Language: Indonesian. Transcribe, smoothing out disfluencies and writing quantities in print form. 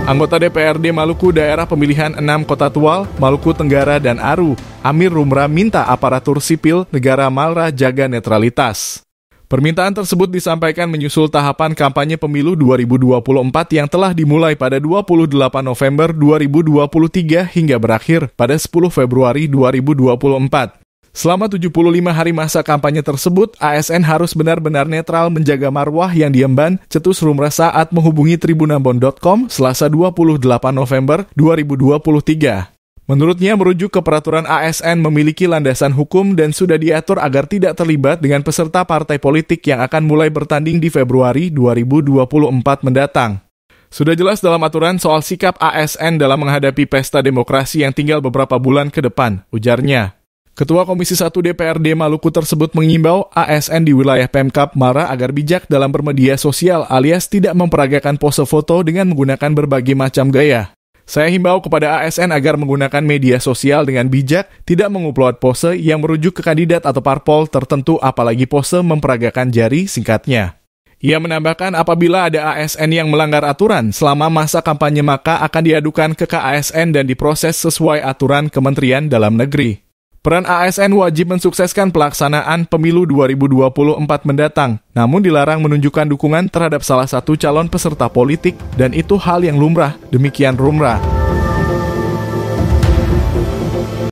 Anggota DPRD Maluku Daerah Pemilihan 6 Kota Tual, Maluku Tenggara, dan Aru, Amir Rumra minta aparatur sipil negara Malra jaga netralitas. Permintaan tersebut disampaikan menyusul tahapan kampanye pemilu 2024 yang telah dimulai pada 28 November 2023 hingga berakhir pada 10 Februari 2024. Selama 75 hari masa kampanye tersebut, ASN harus benar-benar netral menjaga marwah yang diemban, cetus Rumra saat menghubungi tribunambon.com Selasa 28 November 2023. Menurutnya, merujuk ke peraturan ASN memiliki landasan hukum dan sudah diatur agar tidak terlibat dengan peserta partai politik yang akan mulai bertanding di Februari 2024 mendatang. Sudah jelas dalam aturan soal sikap ASN dalam menghadapi pesta demokrasi yang tinggal beberapa bulan ke depan, ujarnya. Ketua Komisi 1 DPRD Maluku tersebut mengimbau ASN di wilayah Pemkab Malra agar bijak dalam bermedia sosial alias tidak memperagakan pose foto dengan menggunakan berbagai macam gaya. Saya himbau kepada ASN agar menggunakan media sosial dengan bijak, tidak mengupload pose yang merujuk ke kandidat atau parpol tertentu apalagi pose memperagakan jari, singkatnya. Ia menambahkan apabila ada ASN yang melanggar aturan selama masa kampanye maka akan diadukan ke KASN dan diproses sesuai aturan Kementerian Dalam Negeri. Peran ASN wajib mensukseskan pelaksanaan pemilu 2024 mendatang, namun dilarang menunjukkan dukungan terhadap salah satu calon peserta politik, dan itu hal yang lumrah, demikian Rumra.